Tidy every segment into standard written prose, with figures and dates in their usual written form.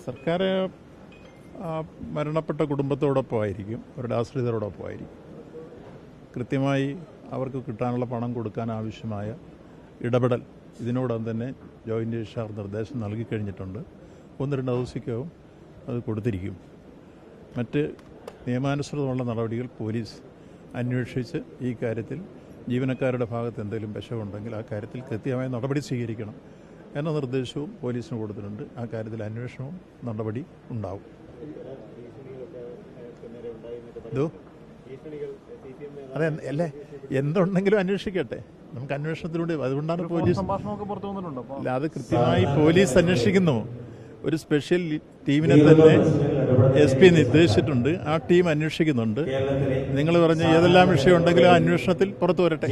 സർക്കാർ മരണപ്പെട്ട കുടുംബത്തോടൊപ്പമായിരിക്കും, അവരുടെ ആശ്രിതരോടൊപ്പമായിരിക്കും. കൃത്യമായി അവർക്ക് കിട്ടാനുള്ള പണം കൊടുക്കാൻ ആവശ്യമായ ഇടപെടൽ ഇതിനോടകം തന്നെ ജോയിൻ്റ് രജിസ്ട്രാർ നിർദ്ദേശം നൽകിക്കഴിഞ്ഞിട്ടുണ്ട്. 1-2 ദിവസത്തേക്കവും അത് കൊടുത്തിരിക്കും. മറ്റ് നിയമാനുസൃതമുള്ള നടപടികൾ പോലീസ് അന്വേഷിച്ച് ഈ കാര്യത്തിൽ ജീവനക്കാരുടെ ഭാഗത്ത് എന്തെങ്കിലും വശമുണ്ടെങ്കിൽ ആ കാര്യത്തിൽ കൃത്യമായ നടപടി സ്വീകരിക്കണം എന്ന നിർദ്ദേശവും പോലീസിന് കൊടുത്തിട്ടുണ്ട്. ആ കാര്യത്തിൽ അന്വേഷണവും നടപടി ഉണ്ടാവും. അതെ അല്ലേ, എന്തുണ്ടെങ്കിലും അന്വേഷിക്കട്ടെ, നമുക്ക് അന്വേഷണത്തിലൂടെ. അതുകൊണ്ടാണ് പോലീസ് അല്ല, അത് കൃത്യമായി പോലീസ് അന്വേഷിക്കുന്നു. ഒരു സ്പെഷ്യൽ ടീമിനെ തന്നെ SP നിർദ്ദേശിച്ചിട്ടുണ്ട്. ആ ടീം അന്വേഷിക്കുന്നുണ്ട്. നിങ്ങൾ പറഞ്ഞ ഏതെല്ലാം വിഷയം ഉണ്ടെങ്കിലും ആ അന്വേഷണത്തിൽ പുറത്തു വരട്ടെ.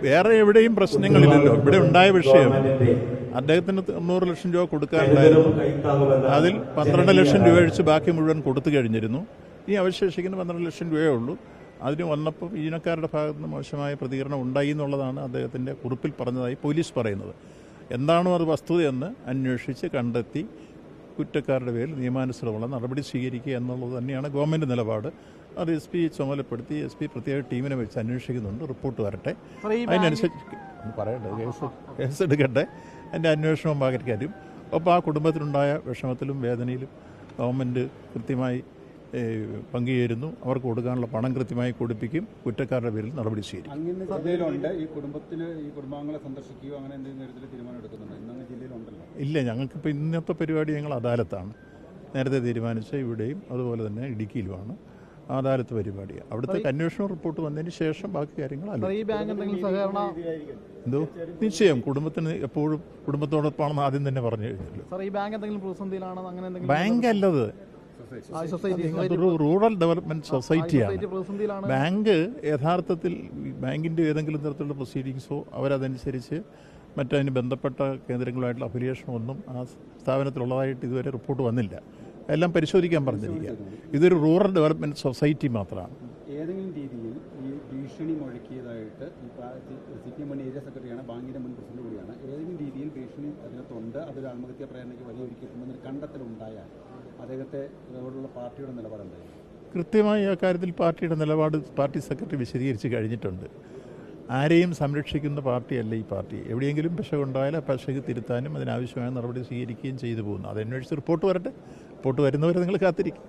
വേറെ എവിടെയും പ്രശ്നങ്ങളില്ലല്ലോ. ഇവിടെ ഉണ്ടായ വിഷയം അദ്ദേഹത്തിന് 90 ലക്ഷം രൂപ കൊടുക്കാനുണ്ടായിരുന്നു. അതിൽ 12 ലക്ഷം രൂപ ഒഴിച്ച് ബാക്കി മുഴുവൻ കൊടുത്തു കഴിഞ്ഞിരുന്നു. ഈ അവശേഷിക്കുന്ന 12 ലക്ഷം രൂപയേ ഉള്ളൂ. അതിന് വന്നപ്പോൾ ജീവനക്കാരുടെ ഭാഗത്ത് നിന്ന് മോശമായ പ്രതികരണം ഉണ്ടായി എന്നുള്ളതാണ് അദ്ദേഹത്തിൻ്റെ കുറിപ്പിൽ പറഞ്ഞതായി പോലീസ് പറയുന്നത്. എന്താണോ അത് വസ്തുതയെന്ന് അന്വേഷിച്ച് കണ്ടെത്തി കുറ്റക്കാരുടെ പേരിൽ നിയമാനുസൃതമുള്ള നടപടി സ്വീകരിക്കുക എന്നുള്ളത് തന്നെയാണ് ഗവൺമെൻറ് നിലപാട്. അത് SP ചുമതലപ്പെടുത്തി SP പ്രത്യേക ടീമിനെ വെച്ച് അന്വേഷിക്കുന്നുണ്ട്. റിപ്പോർട്ട് വരട്ടെ, അതിനനുസരിച്ച് പറയട്ടെ, കേസ് എടുക്കട്ടെ, അതിൻ്റെ അന്വേഷണവും പാകരിക്കാനും. ഒപ്പം ആ കുടുംബത്തിനുണ്ടായ വിഷമത്തിലും വേദനയിലും ഗവൺമെൻറ് കൃത്യമായി പങ്കുചേരുന്നു. അവർക്ക് കൊടുക്കാനുള്ള പണം കൃത്യമായി കൊടുപ്പിക്കും. കുറ്റക്കാരുടെ പേരിൽ നടപടി സ്വീകരിക്കും. ഇല്ല, ഞങ്ങൾക്കിപ്പോൾ ഇന്നത്തെ പരിപാടി ഞങ്ങൾ അദാലത്താണ് നേരത്തെ തീരുമാനിച്ച. ഇവിടെയും അതുപോലെ തന്നെ ഇടുക്കിയിലുമാണ് അദാലത്ത് പരിപാടിയാണ്. അവിടുത്തെ അന്വേഷണ റിപ്പോർട്ട് വന്നതിന് ശേഷം ബാക്കി കാര്യങ്ങൾ എന്തോ നിശ്ചയം കുടുംബത്തിന് എപ്പോഴും കുടുംബത്തോടൊപ്പമാണെന്ന് ആദ്യം തന്നെ പറഞ്ഞു കഴിഞ്ഞല്ലോ. ബാങ്ക് അല്ലത്, അതൊരു റൂറൽ ഡെവലപ്മെന്റ് സൊസൈറ്റിയാണ്. ബാങ്ക് യഥാർത്ഥത്തിൽ ബാങ്കിൻ്റെ ഏതെങ്കിലും തരത്തിലുള്ള പ്രൊസീഡിങ്സോ അവരതനുസരിച്ച് മറ്റതിന് ബന്ധപ്പെട്ട കേന്ദ്രങ്ങളുമായിട്ടുള്ള അഫിലിയേഷനോ ഒന്നും ആ സ്ഥാപനത്തിലുള്ളതായിട്ട് ഇതുവരെ റിപ്പോർട്ട് വന്നില്ല. എല്ലാം പരിശോധിക്കാൻ പറഞ്ഞിരിക്കുക. ഇതൊരു റൂറൽ ഡെവലപ്മെന്റ് സൊസൈറ്റി മാത്രമാണ്. ഏതെങ്കിലും രീതിയിൽ ഈ ഭീഷണി മുഴക്കിയതായിട്ട് CPM ഏരിയ സെക്രട്ടറിയാണ്, ബാങ്കിൻ്റെ മുൻ പ്രസിഡന്റ് കൂടിയാണ്. ഏതെങ്കിലും രീതിയിൽ ഭീഷണി അതിനകത്തുണ്ട്, അതൊരു ആത്മഹത്യാ പ്രേരണയ്ക്ക് വഴിയൊരുക്കിയിട്ടുണ്ടെന്ന് കണ്ടെത്തലുണ്ടായാൽ അദ്ദേഹത്തെ അതോടുള്ള പാർട്ടിയുടെ നിലപാടുണ്ടായിരുന്നു. കൃത്യമായി ആ കാര്യത്തിൽ പാർട്ടിയുടെ നിലപാട് പാർട്ടി സെക്രട്ടറി വിശദീകരിച്ച് കഴിഞ്ഞിട്ടുണ്ട്. ആരെയും സംരക്ഷിക്കുന്ന പാർട്ടിയല്ല ഈ പാർട്ടി. എവിടെയെങ്കിലും പിശകുണ്ടായാൽ ആ പിശക് തിരുത്താനും അതിനാവശ്യമായ നടപടി സ്വീകരിക്കുകയും ചെയ്തു പോകുന്നു. അതന്വേഷിച്ച് റിപ്പോർട്ട് വരട്ടെ. റിപ്പോർട്ട് വരുന്നവരെ നിങ്ങൾ കാത്തിരിക്കും.